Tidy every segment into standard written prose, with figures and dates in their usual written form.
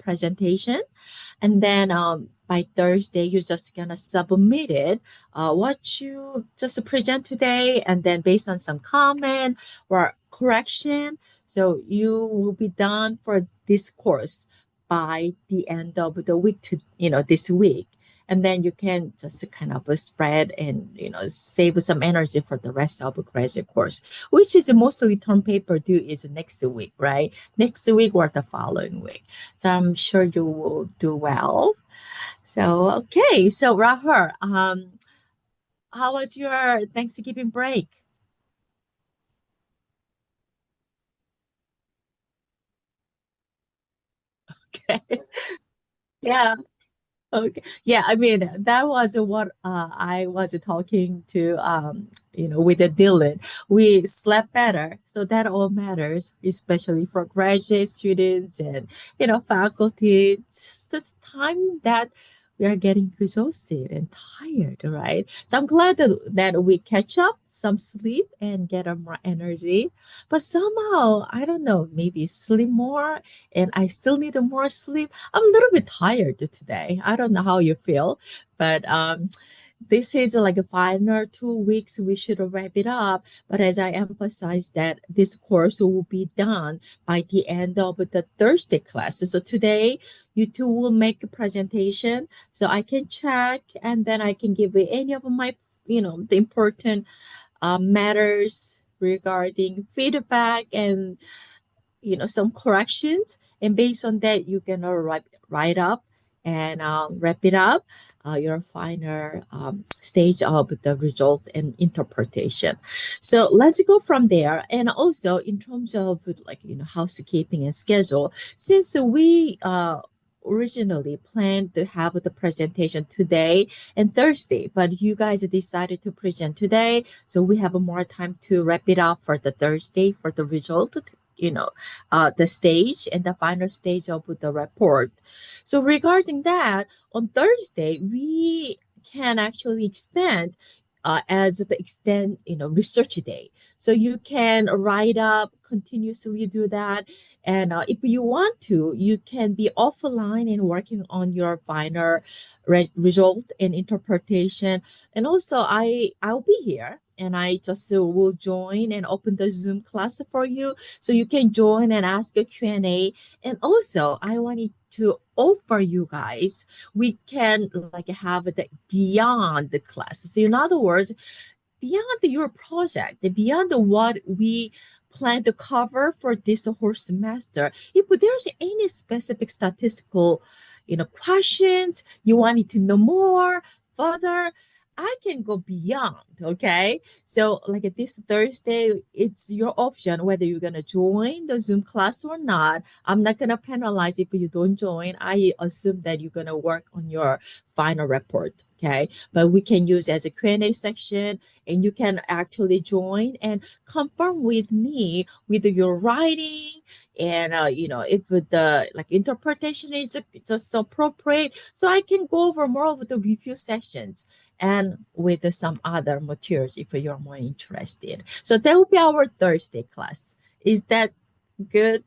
presentation. And then by Thursday, you're just gonna submit it, what you just present today, and then based on some comment or correction. So you will be done for this course by the end of the week to, this week. And then you can just kind of spread and, save some energy for the rest of the credit course, which is mostly term paper due is next week, right? Next week or the following week. So I'm sure you will do well. So, okay. So, Rahul, how was your Thanksgiving break? Okay. Yeah. Okay. Yeah, I mean, that was what I was talking to with the Dylan. We slept better, so that all matters, especially for graduate students and faculty. It's just time that we are getting exhausted and tired, right? So I'm glad that we catch up, some sleep, and get more energy. But somehow, I don't know, maybe sleep more, and I still need more sleep. I'm a little bit tired today. I don't know how you feel, but this is like a final 2 weeks. We should wrap it up. But as I emphasized that this course will be done by the end of the Thursday class. So today you two will make a presentation so I can check and then I can give you any of my, the important matters regarding feedback and some corrections, and based on that you can write up and wrap it up your final stage of the result and interpretation. So let's go from there. And also in terms of like housekeeping and schedule, since we originally planned to have the presentation today and Thursday, but you guys decided to present today, so we have more time to wrap it up for the Thursday for the result, the stage and the final stage of the report. So regarding that, on Thursday, we can actually expand as the extend, research day. So you can write up, continuously do that. And if you want to, you can be offline and working on your final result and interpretation. And also I'll be here and I just will join and open the Zoom class for you so you can join and ask a Q&A. And also I wanted to offer you guys, we can like have the beyond the class. So in other words, beyond your project, beyond what we plan to cover for this whole semester, if there's any specific statistical, questions you wanted to know more further, I can go beyond. Okay. So like this Thursday, it's your option whether you're gonna join the Zoom class or not. I'm not gonna penalize if you don't join. I assume that you're gonna work on your final report. Okay. But we can use as a Q&A section, and you can actually join and confirm with me with your writing and if the like interpretation is just appropriate, so I can go over more of the review sessions and with some other materials if you're more interested. So that will be our Thursday class. Is that good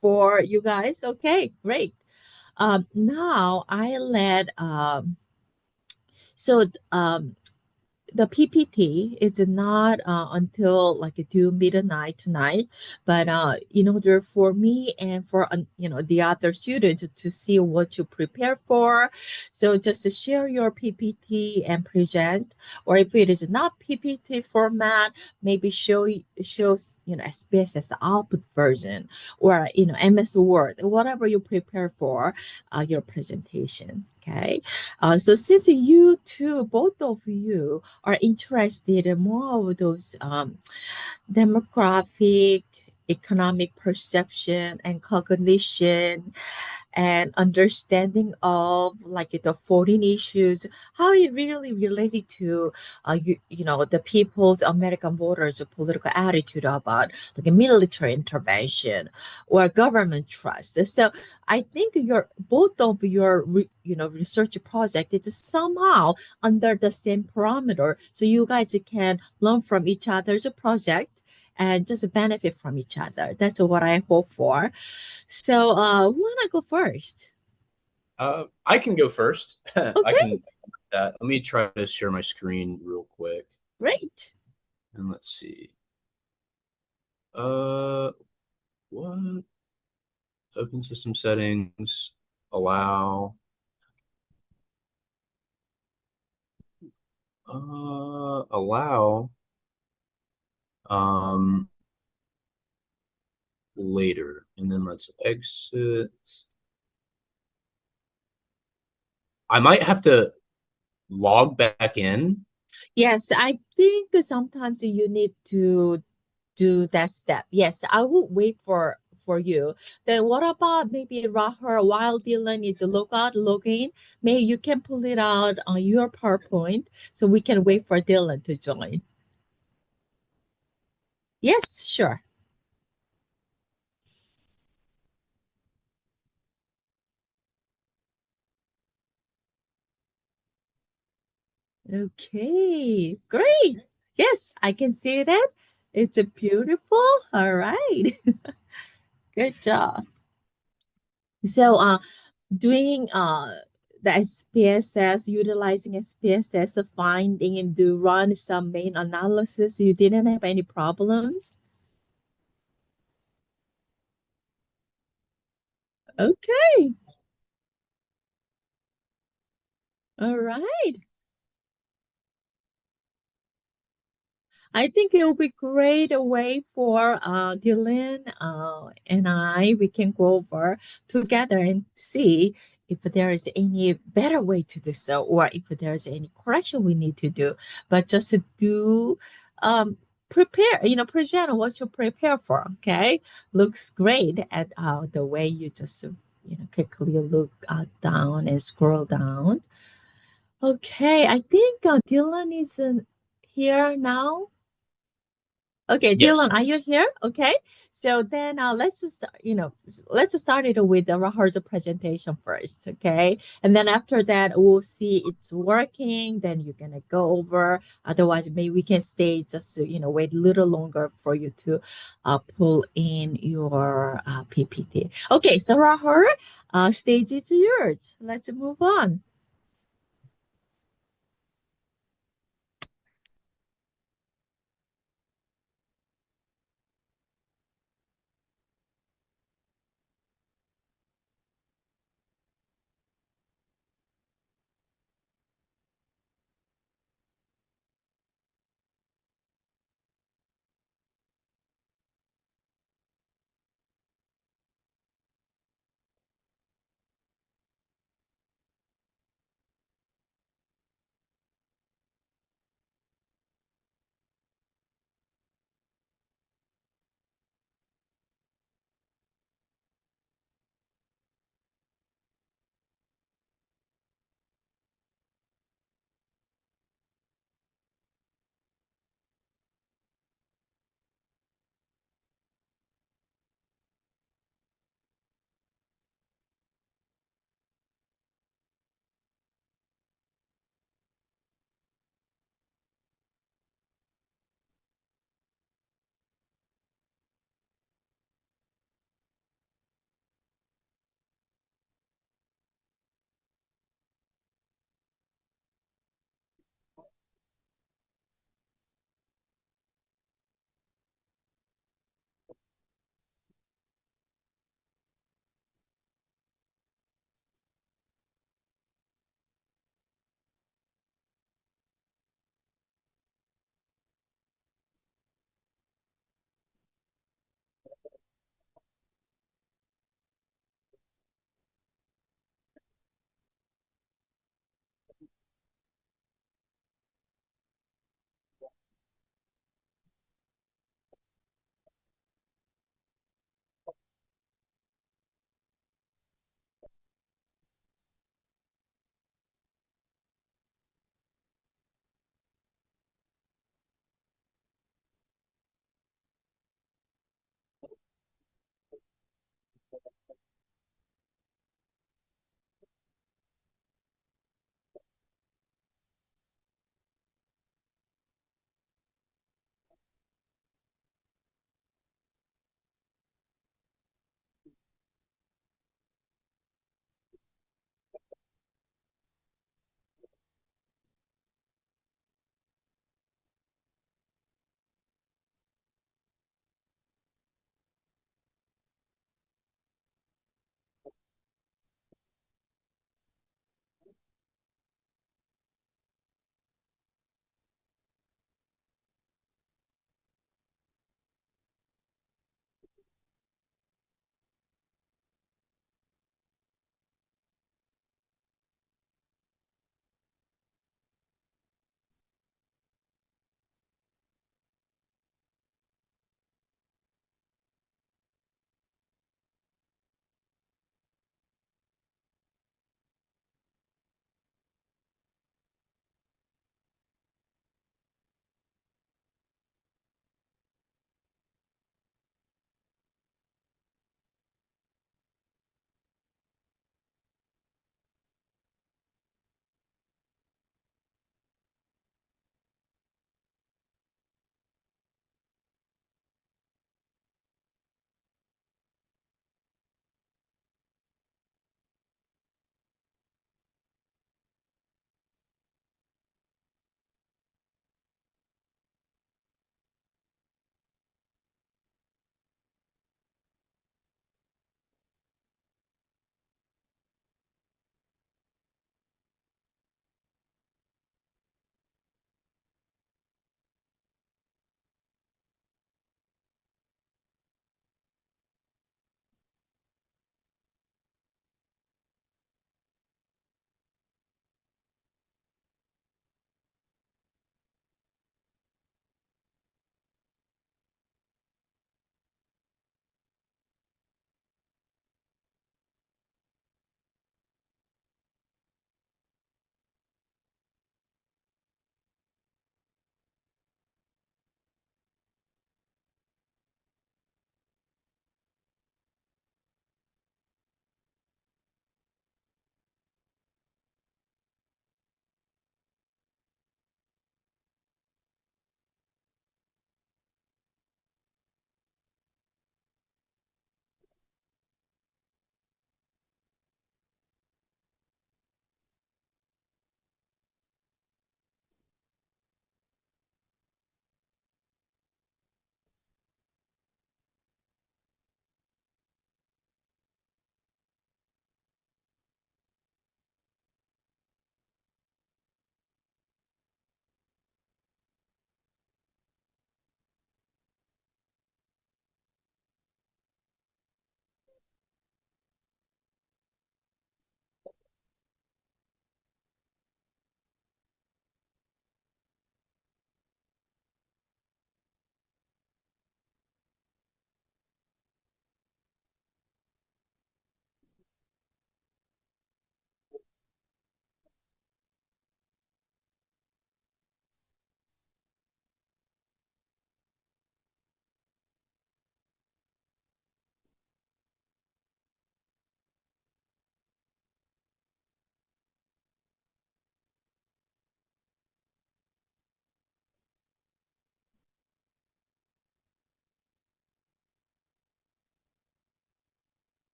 for you guys? Okay, great. Now I let so the PPT is not until like due midnight tonight, but in order for me and for the other students to see what to prepare for, so just to share your PPT and present, or if it is not PPT format, maybe shows SBS as the output version, or MS Word, whatever you prepare for your presentation. Okay. So since you two, both of you, are interested in more of those demographic, economic perception, and cognition, and understanding of like the foreign issues, how it really related to the people's American voters' political attitude about like a military intervention or government trust. So I think your both of your research project is somehow under the same parameter, so you guys can learn from each other's project and just benefit from each other. That's what I hope for. So, who wanna go first? I can go first. I Okay, can. Let me try to share my screen real quick, great. and let's see. Uh, what? Open system settings. Allow. Allow. Um, later, and then let's exit. I might have to log back in. Yes, I think that sometimes you need to do that step. Yes, I will wait for you. Then what about maybe Rahul while Dylan is log out, log in? Maybe you can pull it out on your PowerPoint so we can wait for Dylan to join. Yes, sure. Okay, great. Yes, I can see that. It's a beautiful. All right. Good job. So, doing the SPSS, utilizing SPSS finding and do run some main analysis, you didn't have any problems? Okay, all right. I think it will be great a way for Dylan and I, we can go over together and see if there is any better way to do so or if there is any correction we need to do. But just to do, prepare, present what you prepare for, okay? Looks great at the way you just, quickly look down and scroll down. Okay, I think Dylan is here now. Okay, Dylan, Yes. are you here? Okay, so then let's just let's start it with the rehearsal presentation first, okay? And then after that, we'll see it's working. Then you're gonna go over. Otherwise, maybe we can stay just to wait a little longer for you to pull in your PPT. Okay, so Rahul, stage is yours. Let's move on.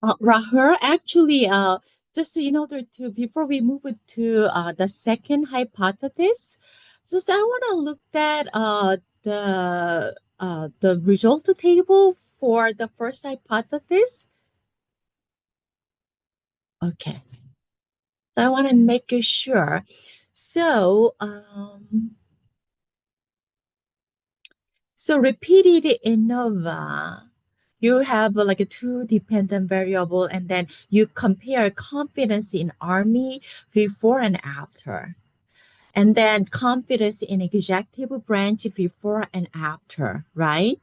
Rahul, actually, just in order to, before we move it to the second hypothesis, so I want to look at the result table for the first hypothesis. Okay, so I want to make sure. So, so repeated ANOVA, you have like a two dependent variable, and then you compare confidence in army before and after, and then confidence in executive branch before and after, right?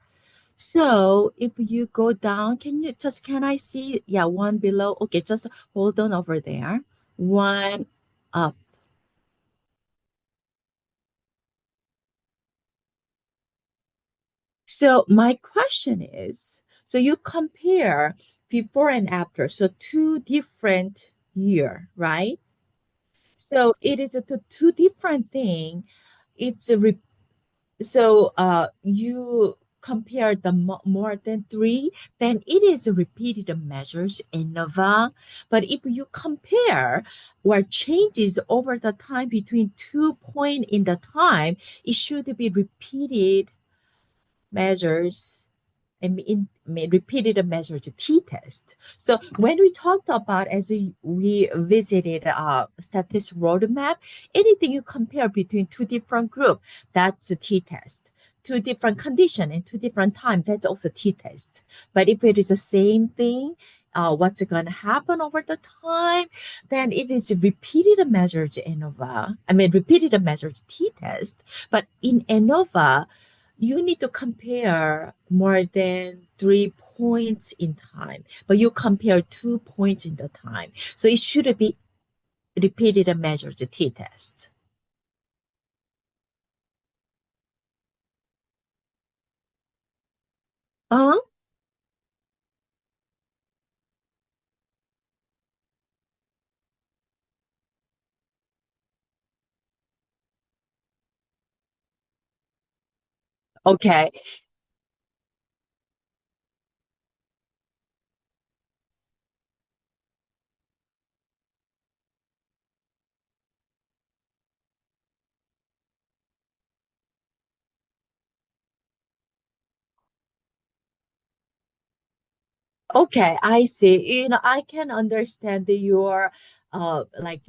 So if you go down, can I see? Yeah, one below. Okay, just hold on over there. One up. So my question is, so you compare before and after, so two different year, right? So it is two different thing. It's a re you compare the more than three, then it is repeated measures in Nova. But if you compare what changes over the time between 2 point in the time, it should be repeated measures and repeated measures t-test. So when we talked about as we visited status roadmap, anything you compare between two different group, that's a t-test. Two different condition and two different time, that's also t-test. But if it is the same thing, what's going to happen over the time, then it is repeated measures ANOVA. I mean, repeated measures t-test. But in ANOVA, you need to compare more than 3 points in time, but you compare 2 points in the time. So it should be repeated and measured t-test. Uh, okay. Okay, I see. I can understand your like,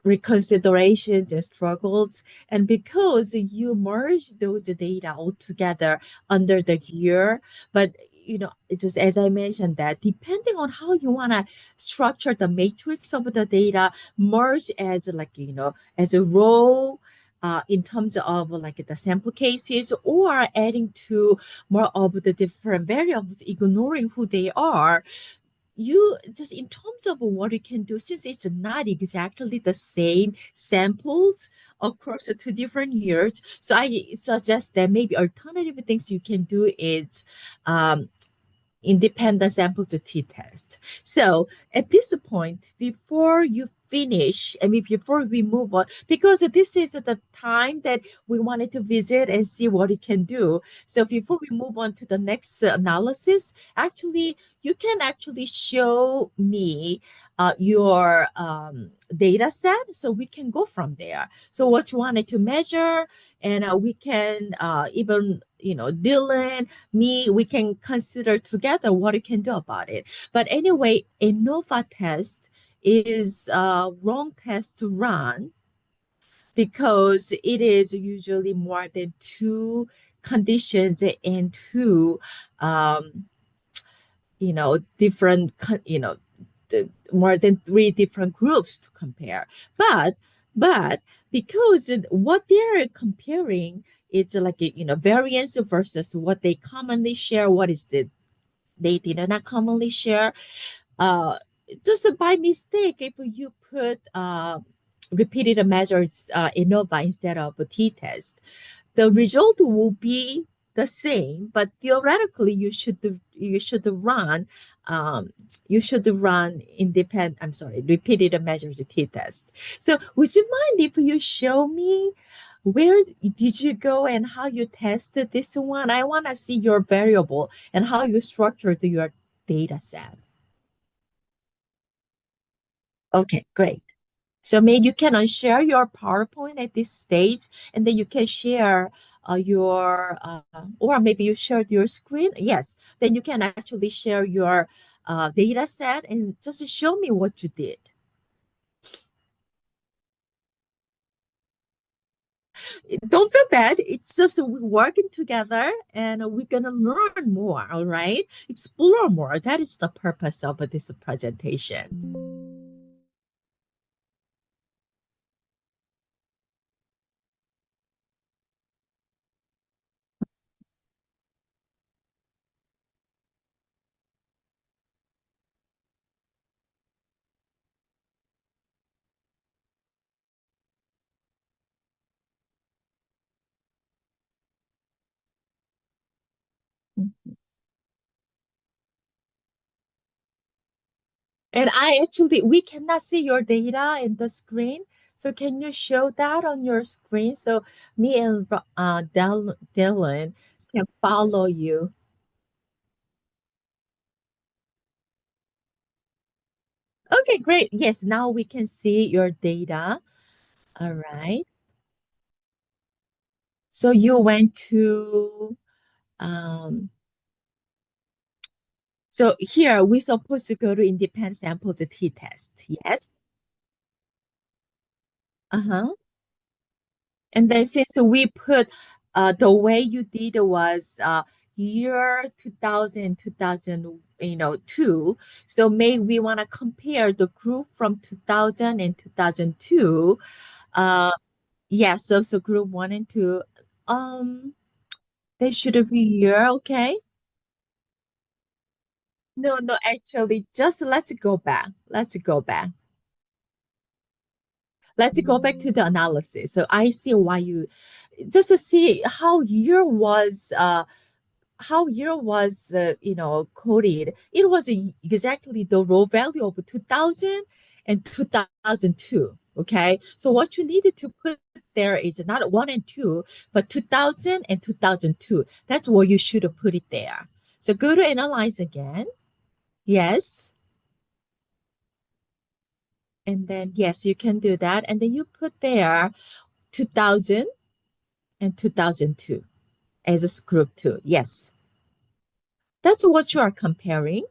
reconsiderations and struggles. And because you merge those data all together under the year, but it's just as I mentioned that depending on how you want to structure the matrix of the data, merge as like, as a row. In terms of like the sample cases or adding to more of the different variables, ignoring who they are, you just in terms of what you can do, since it's not exactly the same samples across the two different years, so I suggest that maybe alternative things you can do is um, independent sample to t-test. So at this point, before you finish, I mean, before we move on, because this is the time that we wanted to visit and see what it can do. So before we move on to the next analysis, actually, you can actually show me your data set so we can go from there. So what you wanted to measure, and we can even, Dylan, me, we can consider together what we can do about it. But anyway, a NOVA test is a wrong test to run because it is usually more than two conditions and two, um, different, more than three different groups to compare. But, but because what they're comparing is like, variance versus what they commonly share, what is the they did not commonly share. Uh, just by mistake, if you put repeated measures ANOVA instead of a t-test, the result will be the same, but theoretically run um, you should run independent, I'm sorry, repeated measures t-test. So would you mind if you show me where did you go and how you tested this one? I want to see your variable and how you structured your data set. Okay, great. So maybe you can share your PowerPoint at this stage, and then you can share or maybe you shared your screen. Yes, then you can actually share your data set and just show me what you did. Don't feel bad. It's just we're working together and we're gonna learn more, all right? Explore more. That is the purpose of this presentation. And we cannot see your data in the screen. So can you show that on your screen so me and Dylan can follow you? Okay, great. Yes, now we can see your data. All right. So you went to, um, so here we're supposed to go to independent sample to t-test. Yes. Uh-huh. And then since we put the way you did was year 2000, 2000, 2. So maybe we want to compare the group from 2000 and 2002. Uh, yeah, so group one and two. They should be year, okay? No, no, actually, just let's go back. Let's go back. Let's go back to the analysis. So I see why you just to see how year was coded. It was exactly the raw value of 2000 and 2002. Okay, so what you needed to put there is not one and two, but 2000 and 2002. That's what you should have put it there. So go to analyze again. Yes. And then, yes, you can do that. And then you put there 2000 and 2002 as a group two. Yes. That's what you are comparing.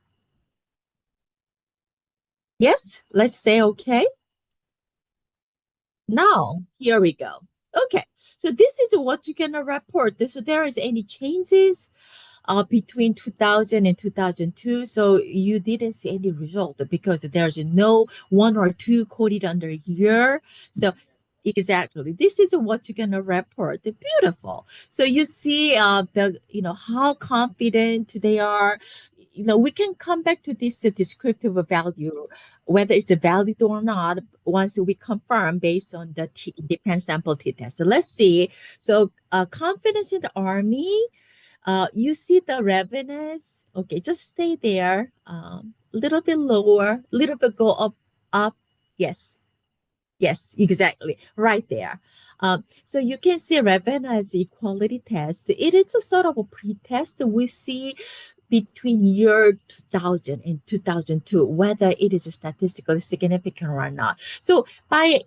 Yes. Let's say okay. Now, here we go. Okay. So this is what you're going to report. So there is any changes between 2000 and 2002. So you didn't see any result because there's no one or two coded under here. So exactly, this is what you're gonna report. Beautiful. So you see how confident they are. We can come back to this descriptive value, whether it's valid or not, once we confirm based on the depend sample t-test. So let's see. So confidence in the army, you see the revenues. Okay, just stay there. A little bit lower, a little bit go up, up. Yes, yes, exactly, right there. So you can see revenue as equality test. It is a sort of a pre-test. We see between year 2000 and 2002 whether it is statistically significant or not. So by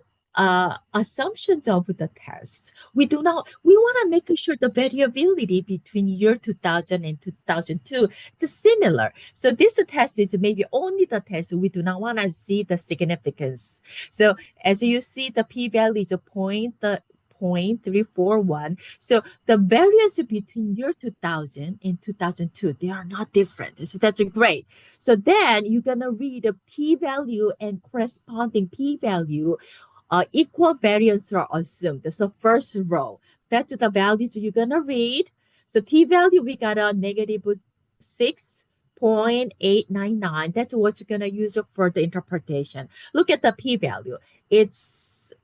assumptions of the test, we want to make sure the variability between year 2000 and 2002 is similar. So this test is maybe only the test we do not want to see the significance. So as you see, the p-value is a point, the 0.341. So the variance between year 2000 and 2002, they are not different. So that's great. So then you're going to read the p-value and corresponding p-value. Equal variance are assumed. So first row, that's the values you're going to read. So t-value, we got a negative 6.899. That's what you're going to use for the interpretation. Look at the p-value. It's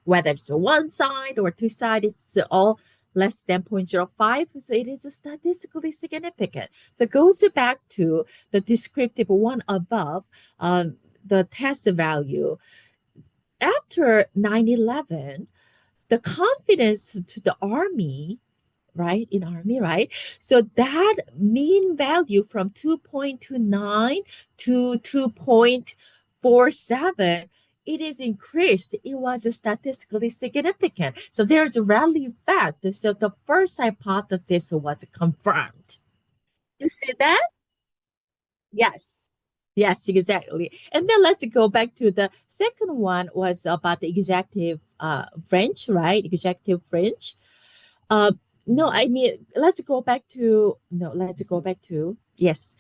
whether it's one side or two side, it's all less than 0.05. So it is statistically significant. So it goes back to the descriptive one above, the test value. After 9/11, the confidence to the army, right, in army, right? So that mean value from 2.29 to 2.4 For seven, it is increased. It was statistically significant. So there's a rally effect. So the first hypothesis was confirmed. You see that? Yes. Yes, exactly. And then let's go back to the second one was about the executive French, right? Executive French. Uh, no, I mean, let's go back to, yes.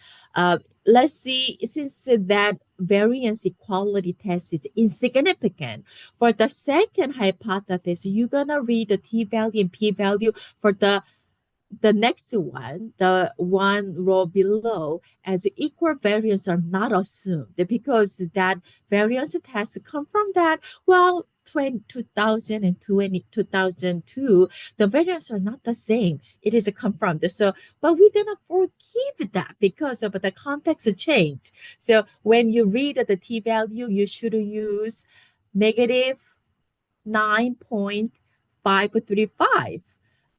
Let's see, since that variance equality test is insignificant, for the second hypothesis, you're gonna read the t-value and p-value for the next one, the one row below, as equal variance are not assumed because that variance test confirmed that, well, 2020, 2002, the variance are not the same. It is confirmed. So, but we're going to forgive that because of the context change. So when you read the t-value, you should use negative 9.535.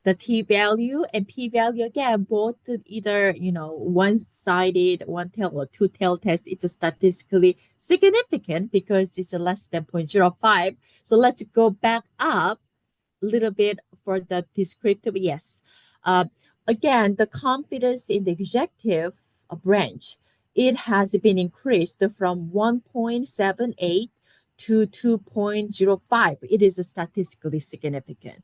The t-value and p-value again, both either, one-sided, one-tail or two-tail test, it's statistically significant because it's less than 0.05. So let's go back up a little bit for the descriptive. Yes. Uh, Again, the confidence in the executive branch, it has been increased from 1.78 to 2.05. It is statistically significant.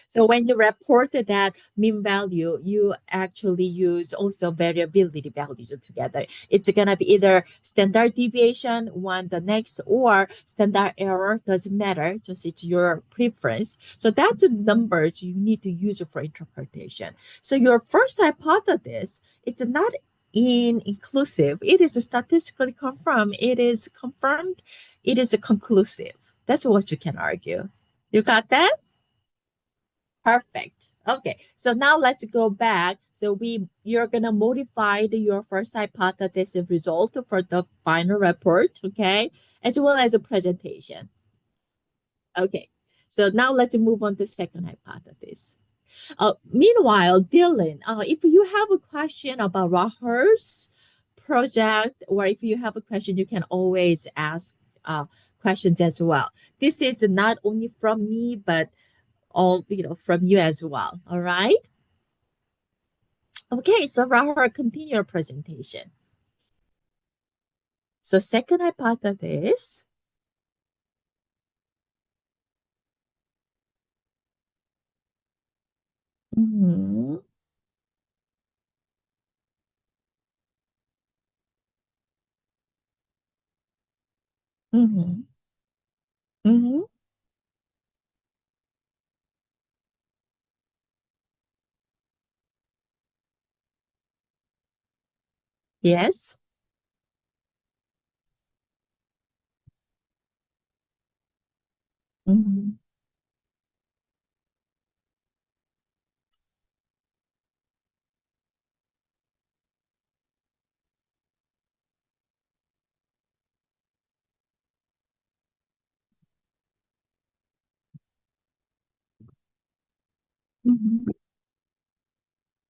So when you reported that mean value, you actually use also variability values together. It's gonna be either standard deviation, one the next, or standard error, doesn't matter, just it's your preference. So that's the numbers you need to use for interpretation. So your first hypothesis, it's not inclusive. It is statistically confirmed. It is confirmed. It is conclusive. That's what you can argue. You got that? Perfect. Okay, so now let's go back. So you're gonna modify your first hypothesis result for the final report, okay, as well as a presentation. Okay, so now let's move on to second hypothesis. Meanwhile, Dylan, if you have a question about Rahar's project, or if you have a question, you can always ask questions as well. This is not only from me, but all from you as well. All right. Okay, so Rahul, continue your presentation. So second hypothesis. Mm-hmm. Mm-hmm. Mm-hmm. Yes. Mm-hmm. Mm-hmm.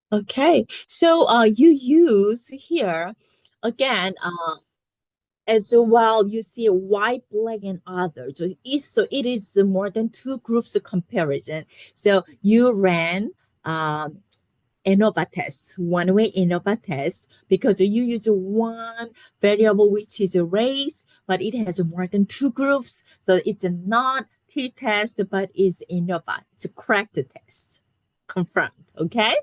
Okay, so you use here again as well. You see white, black, and others. So it is more than two groups of comparison. So you ran ANOVA test, one-way ANOVA test, because you use one variable, which is a race, but it has more than two groups. So it's not t-test, but it's ANOVA. It's a correct test. Confirmed. Okay.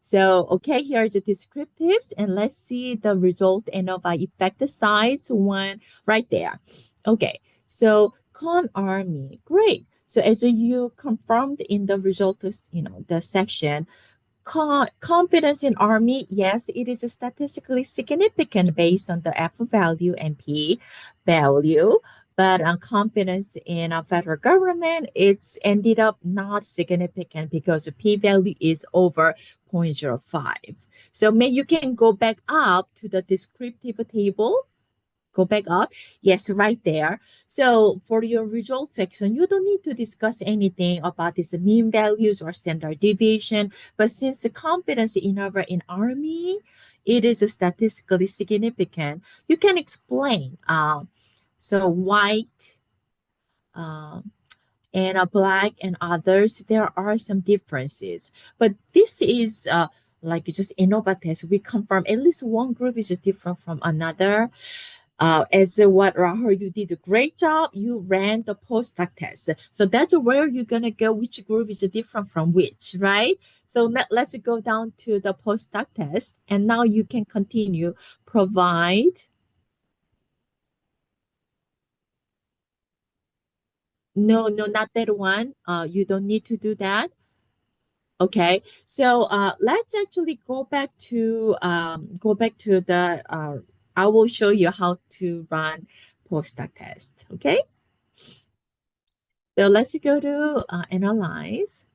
So, okay, here are the descriptives, and let's see the result ANOVA effect size one right there. Okay. So, con army, great. So as you confirmed in the result, the section, confidence in army, yes, it is statistically significant based on the F value and P value. But confidence in a federal government, it's ended up not significant because the P value is over zero point zero 0.05. So may you can go back up to the descriptive table. Go back up. Yes, right there. So for your result section, you don't need to discuss anything about these mean values or standard deviation. But since the confidence interval in army, it is statistically significant. You can explain. So white and black and others, there are some differences. But this is like just innovative. We confirm at least one group is different from another. As what Rahul, you did a great job. You ran the postdoc test. So that's where you're going to go, which group is different from which, right? So let's go down to the postdoc test. And now you can continue provide. No, no, not that one. You don't need to do that. Okay, so let's actually go back to the I will show you how to run postdoc test. Okay, so let's go to analyze.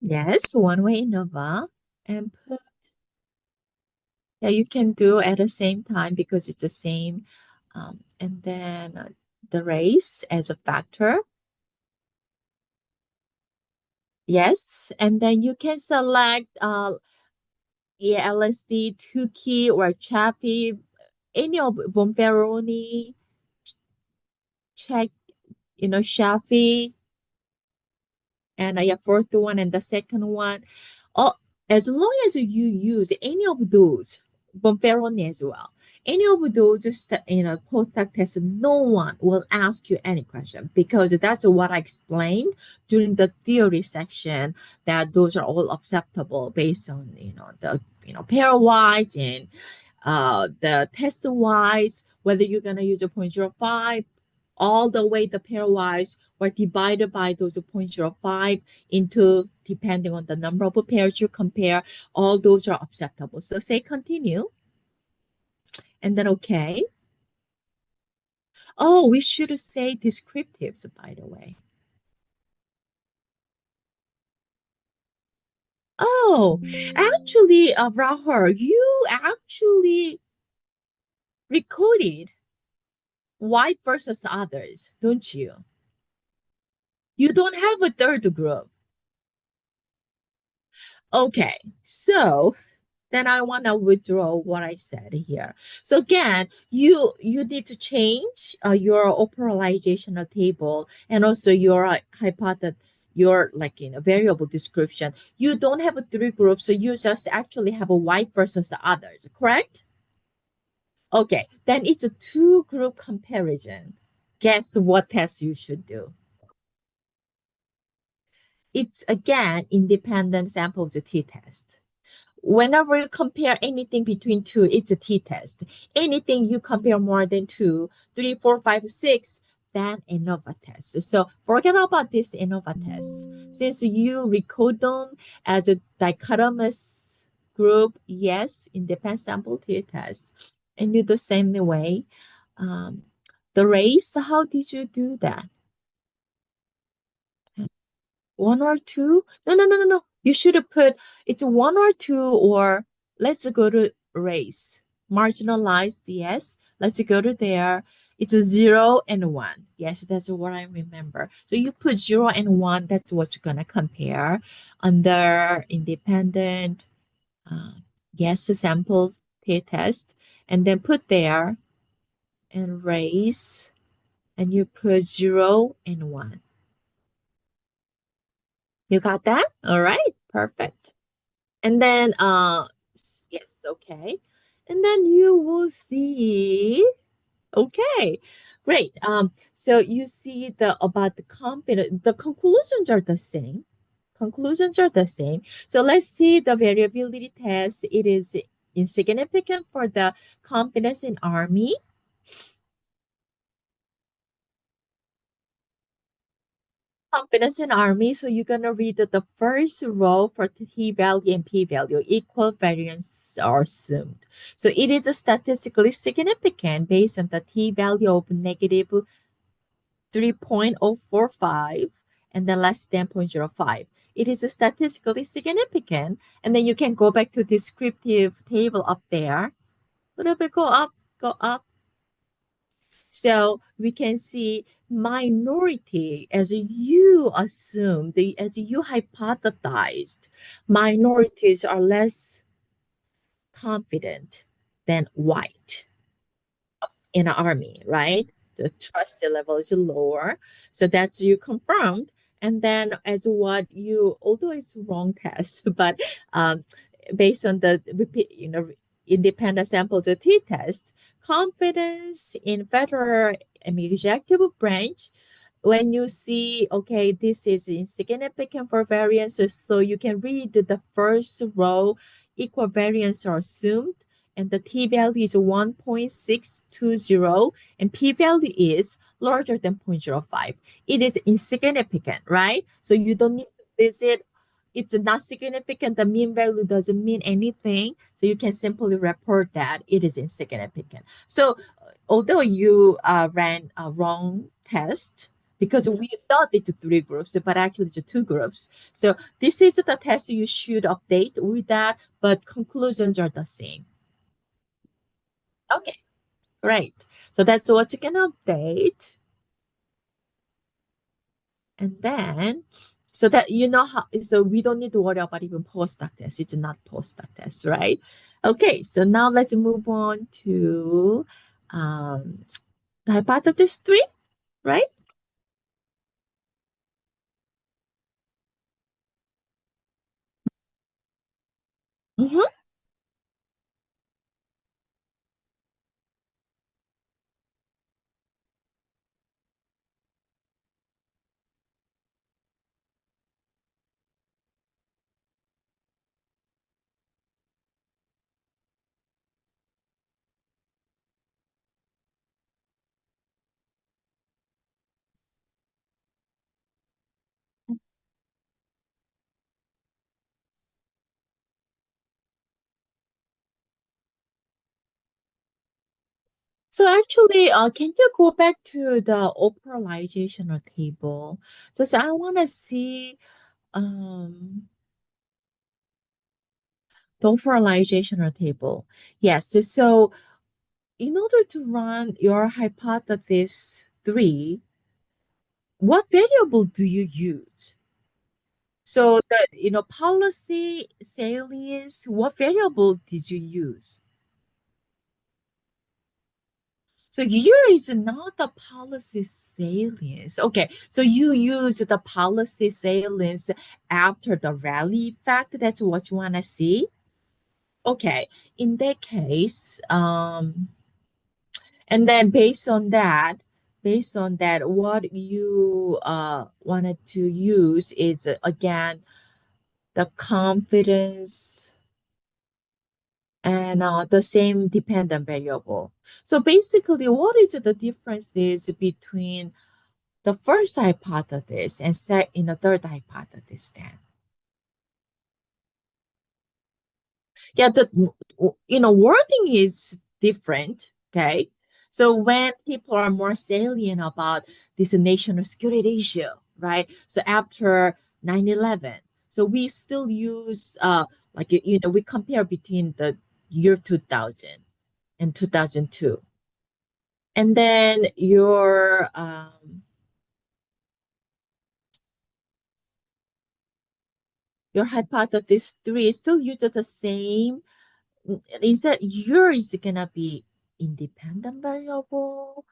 Yes, one way Innova and put, yeah, you can do at the same time because it's the same. And then the race as a factor. Yes, and then you can select yeah, LSD, Tukey, or Chappie, any of Bomberoni, check, Shafi, and yeah, fourth one and the second one. Oh, as long as you use any of those, Bomberoni as well, any of those, just post-tag test, no one will ask you any question because that's what I explained during the theory section that those are all acceptable based on the pairwise and the test wise, whether you're going to use a 0.05 all the way the pairwise or divided by those 0.05 into depending on the number of pairs you compare, all those are acceptable. So say continue and then okay. Oh, we should say descriptives, by the way. Oh, actually, Rahul, you actually recorded white versus others, don't you? You don't have a third group. Okay, so then I want to withdraw what I said here. So again, you need to change your operational table and also your hypothesis, your variable description. You don't have a three groups, so you just actually have a white versus the others, correct? Okay, then it's a two group comparison. Guess what test you should do? It's again independent samples t-test. Whenever you compare anything between two, it's a t-test. Anything you compare more than two, three, four, five, six, then ANOVA test. So forget about this ANOVA test. Since you record them as a dichotomous group, yes, independent sample t-test. And you the same way. Um, the race, how did you do that? One or two? No, no, no, no, no. You should have put it's one or two, or let's go to race. Marginalized, yes. Let's go to there. It's a zero and one. Yes, that's what I remember. So you put zero and one, that's what you're gonna compare under independent, uh, yes, sample test, and then put there and race, and you put zero and one. You got that? All right, perfect. And then yes, okay. And then you will see, okay, great. So you see the about the confidence, the conclusions are the same. Conclusions are the same. So let's see the variability test. It is insignificant for the confidence in army. Confidence in army. So you're gonna read the first row for T value and P value. Equal variance are assumed. So it is statistically significant based on the T value of negative 3.045 and then less than 0.05. It is statistically significant. And then you can go back to descriptive table up there. A little bit go up, go up. So we can see minority, as you assumed, as you hypothesized, minorities are less confident than white in an army, right? The trust level is lower. So that's you confirmed. And then as what you, although it's wrong test, but based on the repeat, independent samples the t-test, confidence in federal executive branch, when you see, okay, this is insignificant for variances, so you can read the first row, equal variance are assumed, and the t-value is 1.620, and p-value is larger than 0.05. It is insignificant, right? So you don't need to visit. It's not significant. The mean value doesn't mean anything. So you can simply report that it is insignificant. So although you ran a wrong test, because we thought it's three groups, but actually it's two groups. So this is the test you should update with that, but conclusions are the same. Okay, great. So that's what you can update. And then, so that you know how, so we don't need to worry about even postdoc test. It's not postdoc test, right? Okay, so now let's move on to um, the hypothesis three, right? Mhm. So actually, can you go back to the operational table? So I want to see um, the operational table. Yes. So in order to run your hypothesis three, what variable do you use? So the policy salience, what variable did you use? So here is not the policy salience. Okay, so you use the policy salience after the rally effect. That's what you want to see. Okay, in that case, and then based on that, what you wanted to use is again the confidence and the same dependent variable. So basically, what is the differences between the first hypothesis and set in the third hypothesis then? Yeah, the wording is different. Okay. So when people are more salient about this national security issue, right? So after 9/11, so we still use like we compare between the year 2000 and 2002. And then your hypothesis three still uses the same. Is that your is gonna be independent variable?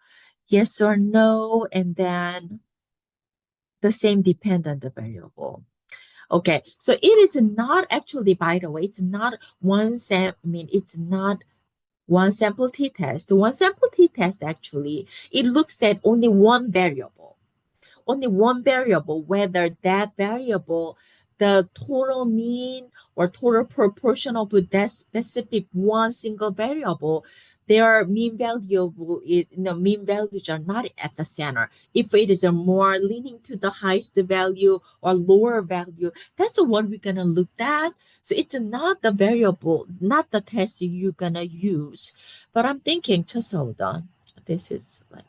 Yes or no, and then the same dependent variable. Okay, so it is not actually, by the way, it's not it's not one sample t-test. One sample t-test actually, it looks at only one variable, whether that variable, the total mean or total proportion of that specific one single variable, their mean values are not at the center. If it is a more leaning to the highest value or lower value, that's what we're gonna look at. So it's not the variable, not the test you're gonna use. But I'm thinking, just hold on. This is like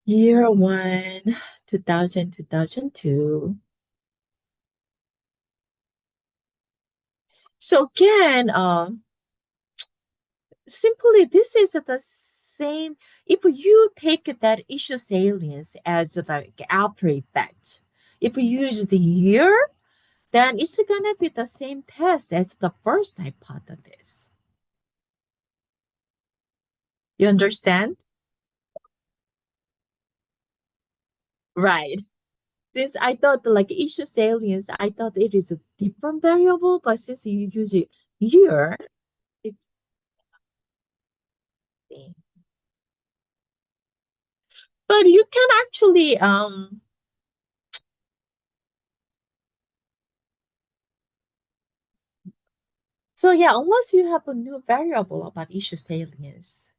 year one, 2000, 2002. So again, simply this is the same, if you take that issue salience as like after effect, if you use the year, then it's gonna be the same test as the first hypothesis. You understand? Right. Since I thought like issue salience, I thought it is a different variable, but since you use it year, it's the same. But you can actually so yeah, unless you have a new variable about issue salience,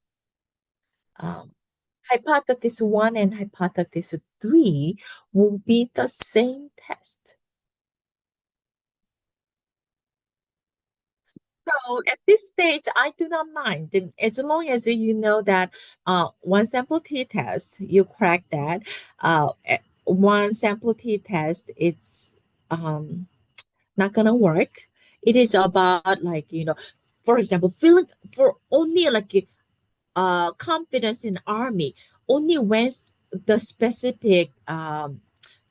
um hypothesis one and hypothesis three will be the same test. So at this stage, I do not mind. As long as you know that one sample t-test, you crack that. One sample t-test, it's not gonna work. It is about like, for example, feeling for only like confidence in army only when the specific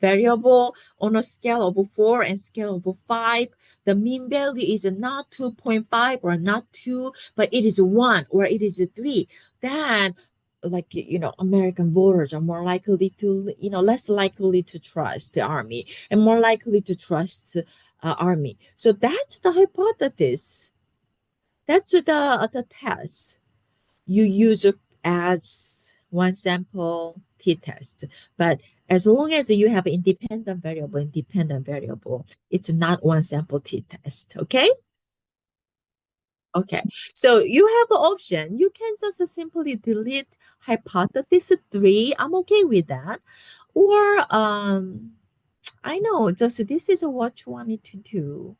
variable on a scale of 4 and scale of 5, the mean value is not 2.5 or not 2, but it is 1 or it is 3. Then like American voters are more likely to less likely to trust the army and more likely to trust army. So that's the hypothesis. That's the test you use it as one sample t-test. But as long as you have independent variable, it's not one sample t-test. Okay? Okay. So you have an option. You can just simply delete hypothesis three. I'm okay with that. Or I know, just this is what you wanted to do.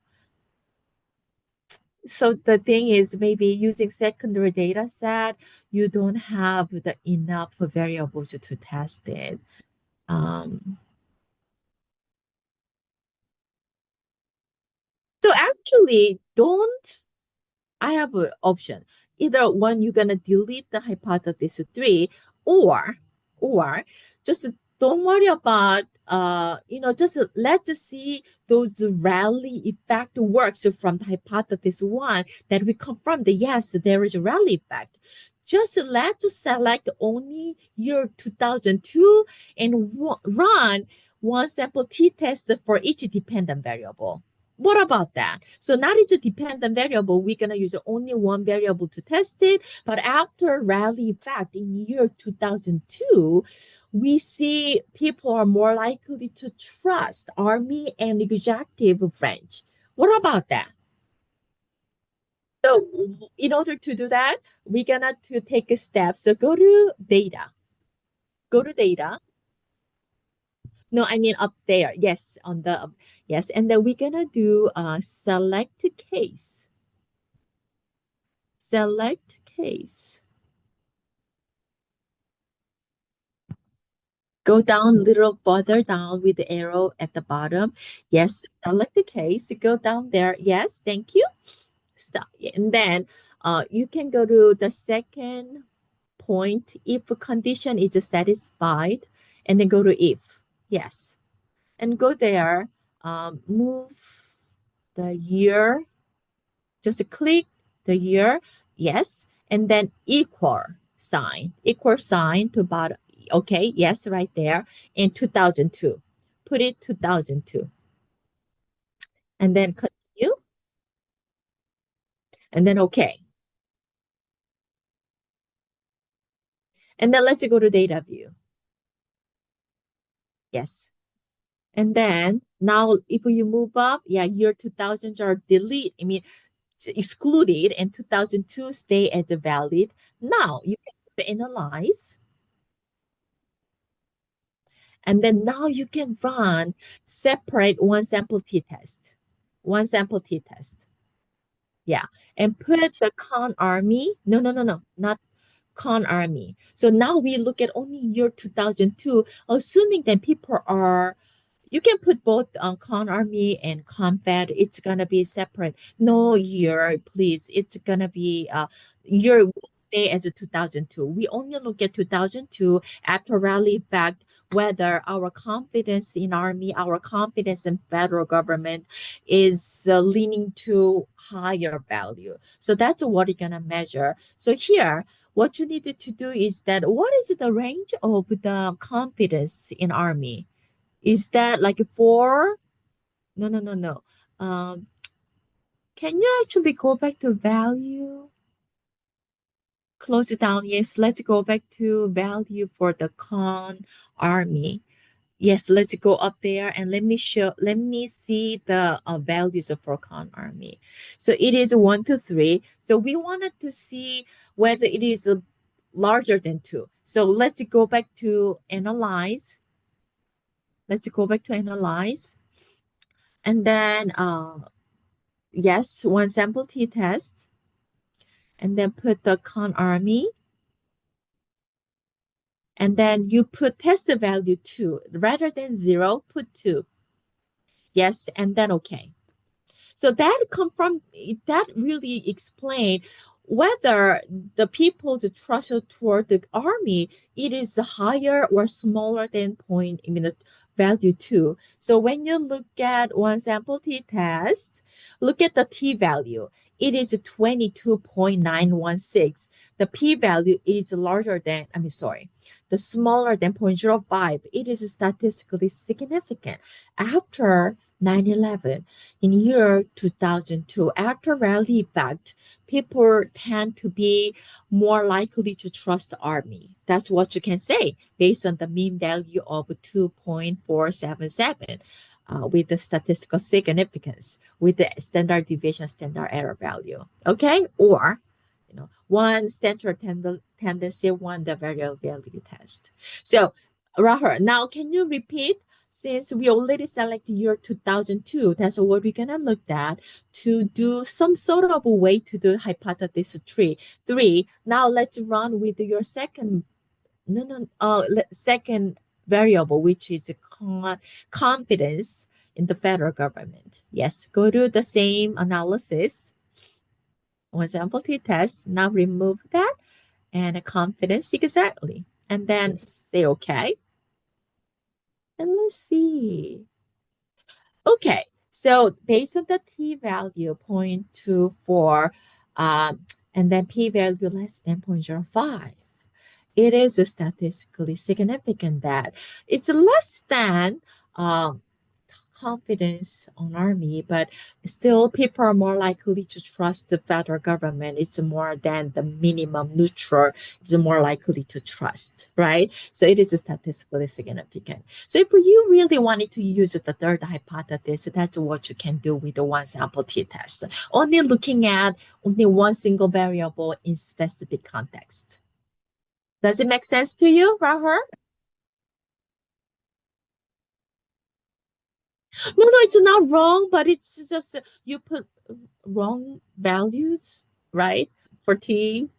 So the thing is, maybe using secondary data set, you don't have the enough variables to test it. Um, so actually, don't I have an option. Either one, you're gonna delete the hypothesis three, or or just don't worry about just let's see those rally effect works from the hypothesis one that we confirm that yes, there is a rally effect. Just let's select only year 2002 and run one sample t-test for each dependent variable. What about that? So not it's a dependent variable. We're going to use only one variable to test it. But after rally effect in year 2002, we see people are more likely to trust Army and executive branch. What about that? So in order to do that, we're gonna to take a step. So go to data. Go to data. No, I mean up there. Yes, on the yes, and then we're gonna do select case. Select case. Go down a little further down with the arrow at the bottom. Yes, select the case. Go down there. Yes, thank you. Stop. And then you can go to the second point. If a condition is satisfied, and then go to if. Yes. And go there. Move the year. Just click the year. Yes. And then equal sign to bottom. Okay. Yes, right there. In 2002. Put it 2002. And then continue. And then okay. And then let's go to data view. Yes. And then now if you move up, yeah, year 2000s are delete. I mean, excluded and 2002 stay as a valid. Now you can analyze. And then now you can run separate one sample t-test. One sample t-test. Yeah. And put the con army. No, no, no, no. Not con army. So now we look at only year 2002, assuming that people are You can put both con army and con fed. It's gonna be separate. No year, please. It's gonna be year will stay as a 2002. We only look at 2002 after rally effect, whether our confidence in army, our confidence in federal government is leaning to higher value. So that's what you're gonna measure. So here, what you needed to do is that what is the range of the confidence in army? Is that like a four? No, no, no, no. Um, can you actually go back to value? Close it down. Yes, let's go back to value for the con army. Yes, let's go up there and let me see the values of for con army. So it is 1 to 3. So we wanted to see whether it is larger than 2. So let's go back to analyze. Let's go back to analyze. And then yes, one sample t-test, and then put the con army, and then you put test value 2 rather than 0, put 2. Yes, and then okay. So that come from that really explain whether the people's trust toward the army it is higher or smaller than point I mean the value 2. So when you look at one sample t-test, look at the t-value. It is 22.916. The p-value is larger than, I mean, sorry, the smaller than 0.05. It is statistically significant. After 9/11, in year 2002, after rally effect, people tend to be more likely to trust the army. That's what you can say based on the mean value of 2.477 with the statistical significance, with the standard deviation, standard error value. Okay? Or, one standard tendency, one the variability test. So, Rahul, now can you repeat? Since we already selected year 2002, that's what we're gonna look at to do some sort of a way to do hypothesis three. Now let's run with your second, no, no, second variable, which is confidence in the federal government. Yes, go to the same analysis, one sample t-test. Now remove that and a confidence exactly, and then say okay. And let's see. Okay, so based on the t-value 0.24, and then p-value less than 0.05, it is statistically significant that it's less than um, confidence on army, but still people are more likely to trust the federal government. It's more than the minimum neutral. It's more likely to trust, right? So it is statistically significant. So if you really wanted to use the third hypothesis, that's what you can do with the one sample t-test. Only looking at only one single variable in specific context. Does it make sense to you, Rahul? No, no, it's not wrong, but it's just you put wrong values, right? For T,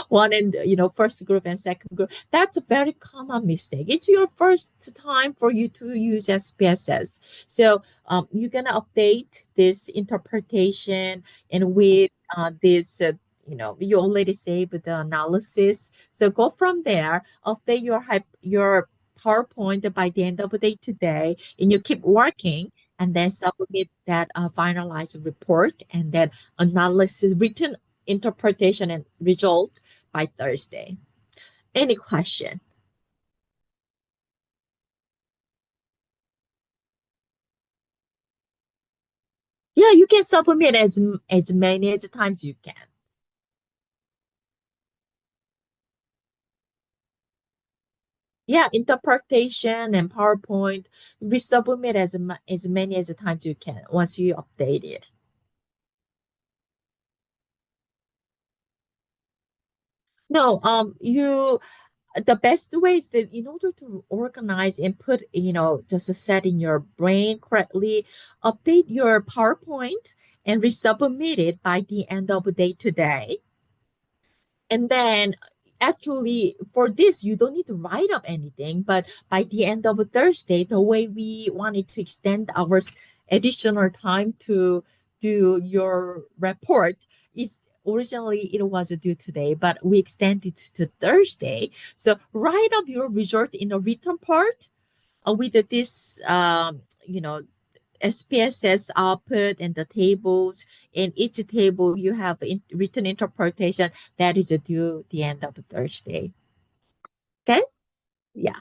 one and first group and second group. That's a very common mistake. It's your first time for you to use SPSS. So you're gonna update this interpretation and with this you already saved the analysis. So go from there, update your PowerPoint by the end of the day today, and you keep working and then submit that finalized report and then analysis, written interpretation and result by Thursday. Any question? Yeah, you can submit as many as times you can. Yeah, interpretation and PowerPoint, we submit as many as times you can once you update it. No, you the best way is that in order to organize and put, just a set in your brain correctly, update your PowerPoint and resubmit it by the end of the day today. And then actually, for this, you don't need to write up anything, but by the end of Thursday, the way we wanted to extend our additional time to do your report is originally it was due today, but we extended to Thursday. So write up your result in a written part with this, SPSS output and the tables. In each table, you have written interpretation that is due the end of Thursday. Okay? Yeah,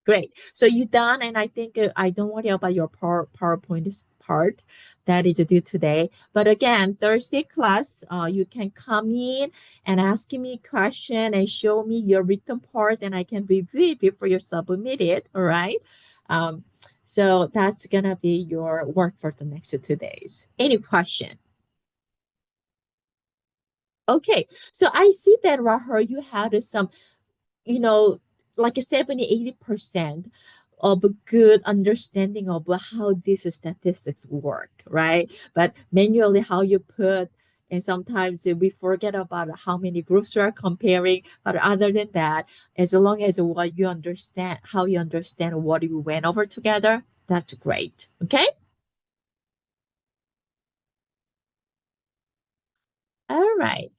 great. So you done, and I think I don't worry about your PowerPoint part that is due today. But again, Thursday class, you can come in and ask me question and show me your written part, and I can review it before you submit it. All right. Um, so that's gonna be your work for the next 2 days. Any question? Okay. So I see that Rahul, you had some, you know, like a 70-80% of a good understanding of how these statistics work, right? But manually, how you put, and sometimes we forget about how many groups we are comparing. But other than that, as long as what you understand, how you understand what you went over together, that's great. Okay. All right.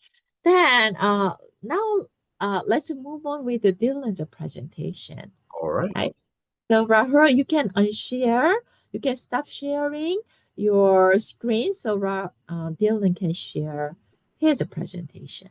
Then now let's move on with the Dylan's presentation. All right. Right. So Rahul, you can unshare. You can stop sharing your screen so Dylan can share his presentation.